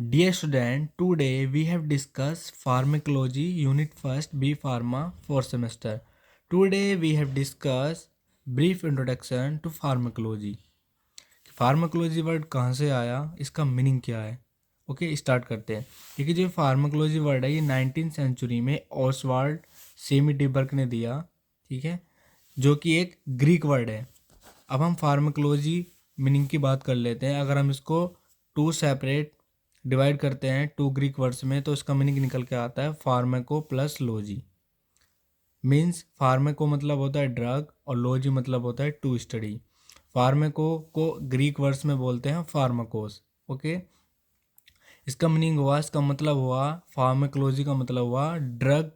Dear student, today we have discussed pharmacology unit first B Pharma fourth semester. Today we have discussed brief introduction to pharmacology. Pharmacology word कहाँ से आया, इसका meaning क्या है। Okay start करते हैं। देखिए जो फार्माकोलॉजी वर्ड है ये 19th सेंचुरी में ऑसवाल्ड सेमीडिबर्ग ने दिया, ठीक है, जो कि एक ग्रीक वर्ड है। अब हम फार्माकोलॉजी मीनिंग की बात कर लेते हैं। अगर हम इसको टू सेपरेट डिवाइड करते हैं टू ग्रीक वर्ड्स में तो इसका मीनिंग निकल के आता है pharmaco plus logy. Means pharmaco मतलब होता है ड्रग और लॉजी मतलब होता है टू स्टडी। फार्मेको को ग्रीक वर्ड्स में बोलते हैं फार्माकोस। ओके, इसका मीनिंग हुआ, इसका मतलब हुआ, फार्मेकोलॉजी का मतलब हुआ ड्रग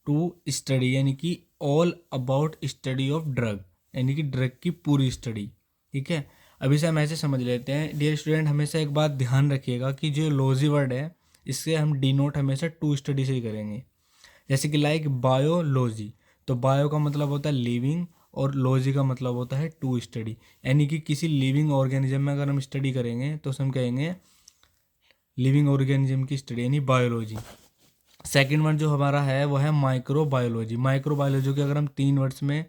टू स्टडी, यानी कि all about study of drug, यानी कि ड्रग की पूरी स्टडी। ठीक है, अभी से हम ऐसे समझ लेते हैं। डियर स्टूडेंट, हमेशा एक बात ध्यान रखिएगा कि जो लॉजी वर्ड है इससे हम डिनोट हमेशा टू स्टडी से ही करेंगे। जैसे कि लाइक बायोलॉजी, तो बायो का मतलब होता है लिविंग और लॉजी का मतलब होता है टू स्टडी, यानी कि किसी लिविंग ऑर्गेनिज्म में अगर हम स्टडी करेंगे तो हम कहेंगे लिविंग ऑर्गेनिज्म की स्टडी, यानी बायोलॉजी। सेकेंड वर्ड जो हमारा है वो है माइक्रोबायोलॉजी। माइक्रोबायोलॉजी के अगर हम तीन वर्ड्स में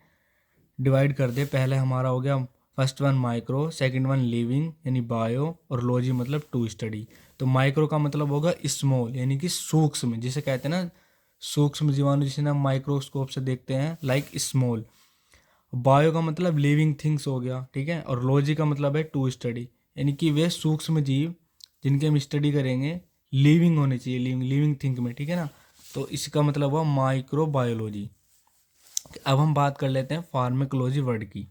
डिवाइड कर दे, पहले हमारा हो गया first one micro, second one living यानी बायो, और लॉजी मतलब टू स्टडी। तो माइक्रो का मतलब होगा स्मॉल, यानी कि सूक्ष्म, जिसे कहते हैं ना सूक्ष्म जीवाणु, जिसे हम माइक्रोस्कोप से देखते हैं, लाइक स्मॉल। बायो का मतलब लिविंग थिंग्स हो गया, ठीक है, और लॉजी का मतलब है टू स्टडी, यानी कि वे सूक्ष्म जीव जिनकी हम स्टडी करेंगे लिविंग होने चाहिए, लिविंग थिंग में, ठीक है ना। तो इसका मतलब हुआ माइक्रोबायोलॉजी। अब हम बात कर लेते हैं फार्मेकोलॉजी वर्ड की,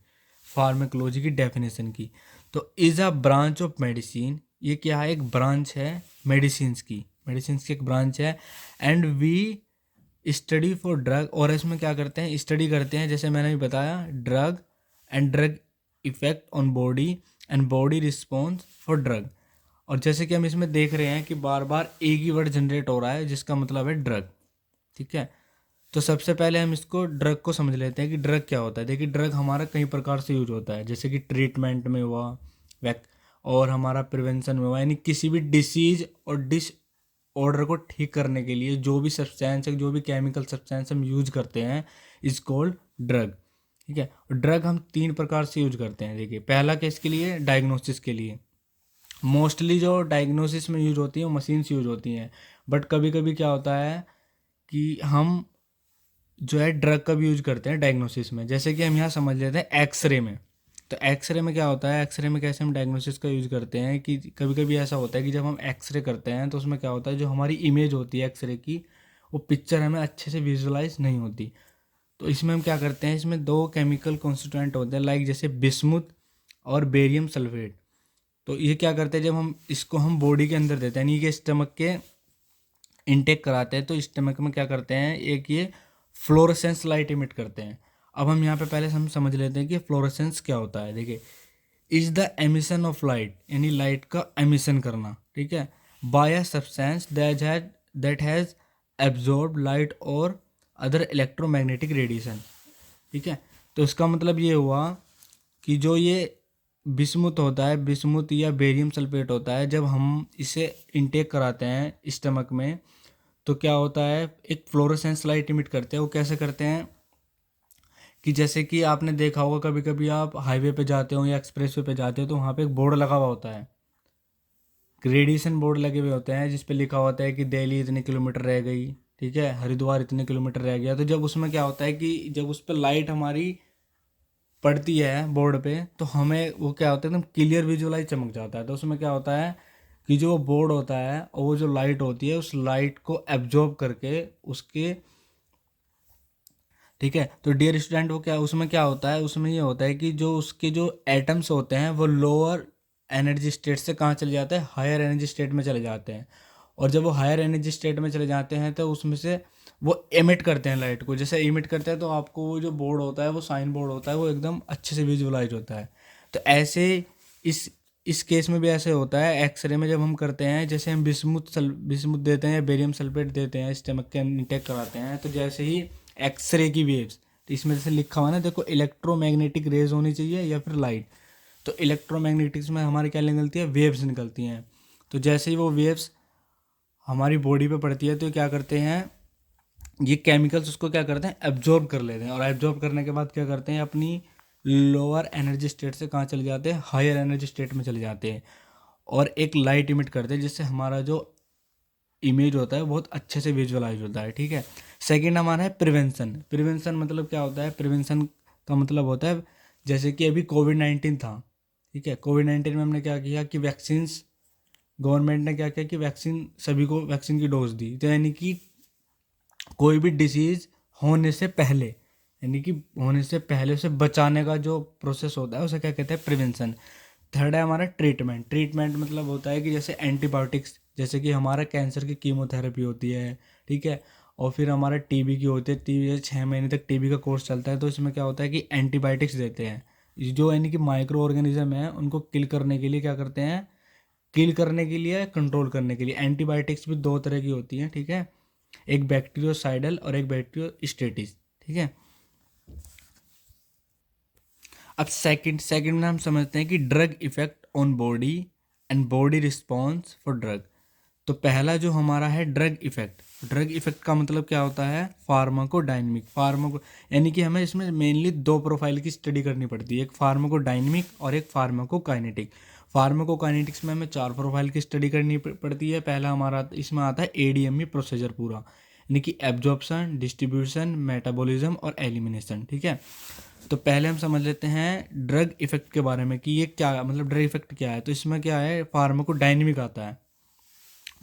फार्मेकोलॉजी की डेफिनेशन की। तो is a branch of medicine, ये क्या है, एक ब्रांच है मेडिसिन्स की एक ब्रांच है। And we study for drug, और इसमें क्या करते हैं, स्टडी करते हैं, जैसे मैंने भी बताया, drug and drug effect on body and body response for drug. और जैसे कि हम इसमें देख रहे हैं कि बार बार एक ही वर्ड जनरेट हो रहा है जिसका मतलब है ड्रग, ठीक है। तो सबसे पहले हम इसको ड्रग को समझ लेते हैं कि ड्रग क्या होता है। देखिए ड्रग हमारा कई प्रकार से यूज होता है, जैसे कि ट्रीटमेंट में हुआ, वैक, और हमारा प्रिवेंशन में हुआ, यानी किसी भी डिसीज और डिसऑर्डर को ठीक करने के लिए जो भी सब्सटेंस है, जो भी केमिकल सब्सटेंस हम यूज करते हैं इज कॉल्ड ड्रग, ठीक है। ड्रग हम तीन प्रकार से यूज करते हैं। देखिए पहला केस के लिए डायग्नोसिस के लिए, मोस्टली जो डायग्नोसिस में यूज होती है मशीन्स यूज होती हैं, बट कभी कभी क्या होता है कि हम जो है ड्रग का भी यूज करते हैं डायग्नोसिस में। जैसे कि हम यहाँ समझ लेते हैं एक्सरे में। तो एक्सरे में क्या होता है, एक्सरे में कैसे हम डायग्नोसिस का यूज करते हैं कि कभी कभी ऐसा होता है कि जब हम एक्सरे करते हैं तो उसमें क्या होता है, जो हमारी इमेज होती है एक्सरे की, वो पिक्चर हमें अच्छे से विजुअलाइज नहीं होती। तो इसमें हम क्या करते हैं, इसमें दो केमिकल कॉन्स्टिट्यूएंट होते हैं, लाइक जैसे बिस्मुथ और बेरियम सल्फेट। तो ये क्या करते हैं, जब हम इसको हम बॉडी के अंदर देते हैं, यानी कि स्टमक के इनटेक कराते हैं, तो स्टमक में क्या करते हैं, एक ये फ्लोरोसेंस लाइट इमिट करते हैं। अब हम यहाँ पे पहले हम समझ लेते हैं कि फ्लोरोसेंस क्या होता है। देखिए is the emission of light, यानी लाइट का एमिशन करना, ठीक है, by a substance that has absorb light और अदर इलेक्ट्रोमैग्नेटिक रेडिएशन, ठीक है। तो इसका मतलब ये हुआ कि जो ये बिस्मुथ होता है, बिस्मुथ या बेरियम सल्फेट होता है, जब हम इसे इनटेक कराते हैं स्टमक में तो क्या होता है, एक फ्लोरोसेंस लाइट इमिट करते हैं। वो कैसे करते हैं कि जैसे कि आपने देखा होगा, कभी कभी आप हाईवे पे जाते हो या एक्सप्रेसवे पे जाते हो तो वहाँ पे एक बोर्ड लगा हुआ होता है, रेडिएशन बोर्ड लगे हुए होते हैं, जिस पे लिखा होता है कि दिल्ली इतने किलोमीटर रह गई, ठीक है, हरिद्वार इतने किलोमीटर रह गया। तो जब उसमें क्या होता है कि जब उस पर लाइट हमारी पड़ती है बोर्ड पे तो हमें वो क्या होता है, एकदम क्लियर विजुअलाइज चमक जाता है। तो उसमें क्या होता है कि जो बोर्ड होता है और वो जो लाइट होती है उस लाइट को एब्जॉर्ब करके उसके, ठीक है। तो डियर स्टूडेंट, वो क्या उसमें क्या होता है, उसमें ये होता है कि जो उसके जो एटम्स होते हैं वो लोअर एनर्जी स्टेट से कहाँ चले जाते हैं, हायर एनर्जी स्टेट में चले जाते हैं। और जब वो हायर एनर्जी स्टेट में चले जाते हैं तो उसमें से वो एमिट करते हैं लाइट को। जैसे एमिट करते हैं तो आपको वो जो बोर्ड होता है, वो साइन बोर्ड होता है, वो एकदम अच्छे से विजुअलाइज होता है। तो ऐसे इस केस में भी ऐसे होता है एक्सरे में, जब हम करते हैं, जैसे हम बिस्मुथ देते हैं या बेरियम सल्फेट देते हैं, स्टमक के इंटेक कराते हैं, तो जैसे ही एक्सरे की वेव्स, तो इसमें जैसे लिखा हुआ है ना, देखो इलेक्ट्रोमैग्नेटिक रेज होनी चाहिए या फिर लाइट। तो इलेक्ट्रोमैग्नेटिक्स में हमारी क्या निकलती है, वेव्स निकलती हैं। तो जैसे ही वो वेव्स हमारी बॉडी पे पड़ती है तो क्या करते हैं, ये केमिकल्स उसको क्या करते हैं, एब्जॉर्ब कर लेते हैं, और एब्जॉर्ब करने के बाद क्या करते हैं, अपनी लोअर एनर्जी स्टेट से कहाँ चले जाते हैं, हायर एनर्जी स्टेट में चले जाते हैं, और एक लाइट इमिट करते हैं, जिससे हमारा जो इमेज होता है बहुत अच्छे से विजुअलाइज होता है। ठीक है। सेकंड हमारा है प्रिवेंशन। प्रिवेंशन मतलब क्या होता है, प्रिवेंशन का मतलब होता है जैसे कि अभी कोविड-19 था। ठीक है। कोविड-19 में हमने क्या किया कि वैक्सीन्स, गवर्नमेंट ने क्या किया कि वैक्सीन, सभी को वैक्सीन की डोज दी, तो यानी कि कोई भी डिसीज़ होने से पहले, यानी कि होने से पहले उसे बचाने का जो प्रोसेस होता है उसे क्या कहते हैं, प्रिवेंशन। थर्ड है हमारा ट्रीटमेंट। ट्रीटमेंट मतलब होता है कि जैसे एंटीबायोटिक्स, जैसे कि हमारा कैंसर की कीमोथेरेपी होती है। ठीक है। और फिर हमारा टीबी की होती है, टीबी 6 महीने तक टीबी का कोर्स चलता है, तो इसमें क्या होता है कि एंटीबायोटिक्स देते हैं, जो यानी कि माइक्रो ऑर्गेनिज्म है उनको किल करने के लिए क्या करते हैं, किल करने के लिए, कंट्रोल करने के लिए। एंटीबायोटिक्स भी दो तरह की होती हैं। ठीक है। एक बैक्टीरियोसाइडल और एक बैक्टीरियोस्टेटिस। ठीक है। अब सेकंड में हम समझते हैं कि drug effect on body and body response for drug. तो पहला जो हमारा है ड्रग इफेक्ट। ड्रग इफेक्ट का मतलब क्या होता है, फार्माकोडायनेमिक। यानी कि हमें इसमें मेनली दो प्रोफाइल की स्टडी करनी पड़ती है, एक फार्माकोडायनेमिक और एक फार्माकोकाइनेटिक। फार्माकोकाइनेटिक्स में हमें 4 प्रोफाइल की स्टडी करनी पड़ती है। पहला हमारा इसमें आता है एडीएमई प्रोसीजर पूरा, यानी कि एब्जॉर्प्शन, डिस्ट्रीब्यूशन, मेटाबॉलिज्म और एलिमिनेशन। ठीक है। तो पहले हम समझ लेते हैं ड्रग इफेक्ट के बारे में कि ये क्या मतलब, ड्रग इफेक्ट क्या है। तो इसमें क्या है, फार्माकोडायनेमिक आता है।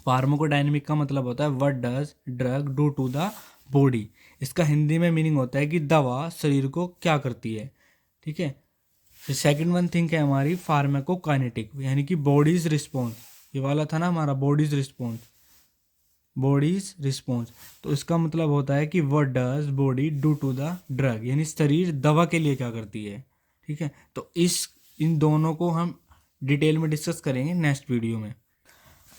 फार्माकोडायनेमिक का मतलब होता है what does drug do to the body. इसका हिंदी में मीनिंग होता है कि दवा शरीर को क्या करती है। ठीक है। फिर सेकंड वन थिंक है हमारी फार्माकोकाइनेटिक, यानी कि बॉडीज रिस्पॉन्स। ये वाला था ना हमारा बॉडीज रिस्पॉन्स, बॉडीज रिस्पॉन्स। तो इसका मतलब होता है कि what does body do to the drug, यानी शरीर दवा के लिए क्या करती है। ठीक है। तो इन दोनों को हम डिटेल में डिस्कस करेंगे नेक्स्ट वीडियो में।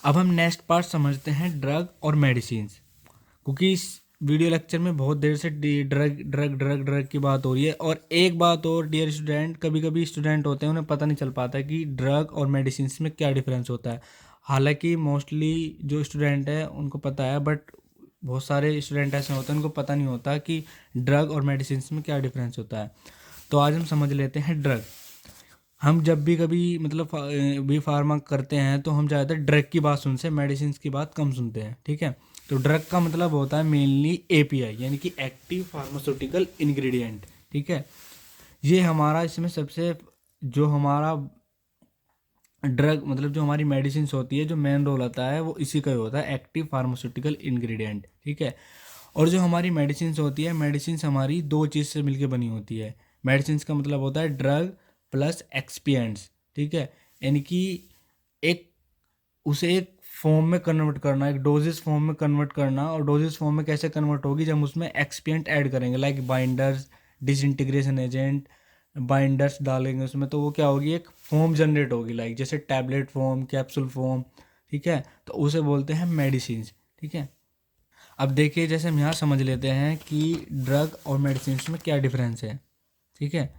अब हम नेक्स्ट पार्ट समझते हैं ड्रग और मेडिसिन, क्योंकि इस वीडियो लेक्चर में बहुत देर से ड्रग ड्रग ड्रग ड्रग की बात हो रही है। और एक बात और डियर स्टूडेंट, कभी कभी स्टूडेंट होते हैं उन्हें पता नहीं चल पाता कि ड्रग और मेडिसिन में क्या डिफरेंस होता है। हालांकि मोस्टली जो स्टूडेंट है उनको पता है, बट बहुत सारे स्टूडेंट ऐसे होते हैं उनको पता नहीं होता कि ड्रग और मेडिसिन में क्या डिफरेंस होता है। तो आज हम समझ लेते हैं ड्रग। हम जब भी कभी मतलब बी फार्मा करते हैं तो हम ज़्यादातर ड्रग की बात सुनते हैं, मेडिसिन की बात कम सुनते हैं। ठीक है। तो ड्रग का मतलब होता है मेनली एपीआई, यानी कि एक्टिव फार्मास्यूटिकल इंग्रेडिएंट। ठीक है। ये हमारा इसमें सबसे, जो हमारा ड्रग मतलब जो हमारी मेडिसिन होती है, जो मेन रोल आता है वो इसी का ही होता है, एक्टिव फार्मास्यूटिकल इंग्रेडिएंट। ठीक है। और जो हमारी मेडिसिन होती है, मेडिसिन हमारी दो चीज़ से मिलकर बनी होती है। मेडिसिन का मतलब होता है ड्रग प्लस एक्सपिएंट्स। ठीक है। यानी कि एक उसे एक फॉर्म में कन्वर्ट करना, एक डोजेस फॉर्म में कन्वर्ट करना। और डोजेस फॉर्म में कैसे कन्वर्ट होगी, जब उसमें एक्सपिएंट ऐड करेंगे, like binders, disintegration agent, binders डालेंगे उसमें, तो वो क्या होगी, एक फॉर्म जनरेट होगी, लाइक जैसे टैबलेट फॉर्म, कैप्सूल फॉर्म। ठीक है। तो उसे बोलते हैं मेडिसिन। ठीक है। अब देखिए, जैसे हम यहाँ समझ लेते हैं कि ड्रग और मेडिसिन में क्या डिफरेंस है। ठीक है।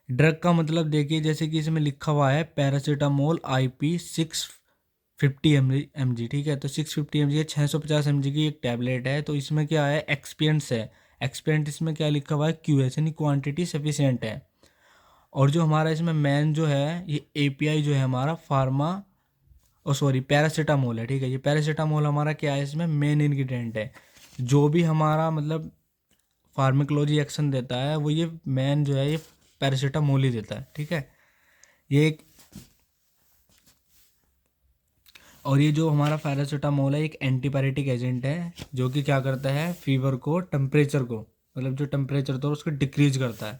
ड्रग का मतलब देखिए, जैसे कि इसमें लिखा हुआ है पैरासीटामोल IP 650 mg। ठीक है। तो 650 mg है, 650 mg की एक टैबलेट है। तो इसमें क्या है, एक्सपिएंट्स है। एक्सपिएंट इसमें क्या लिखा हुआ है, QS, यानी क्वांटिटी सफिशिएंट है। और जो हमारा इसमें मेन जो है, ये API जो है हमारा पैरासीटामोल है। ठीक है। ये पैरासीटामोल हमारा क्या है, इसमें मेन इंग्रेडिएंट है। जो भी हमारा मतलब फार्माकोलॉजी एक्शन देता है वो ये मेन जो है ये पैरासीटामोल ही देता है। ठीक है। ये एक, और ये जो हमारा पैरासीटामोल है एक एंटीपायरेटिक एजेंट है, जो कि क्या करता है, फीवर को, टेम्परेचर को, मतलब जो टेम्परेचर होता है उसको डिक्रीज करता है।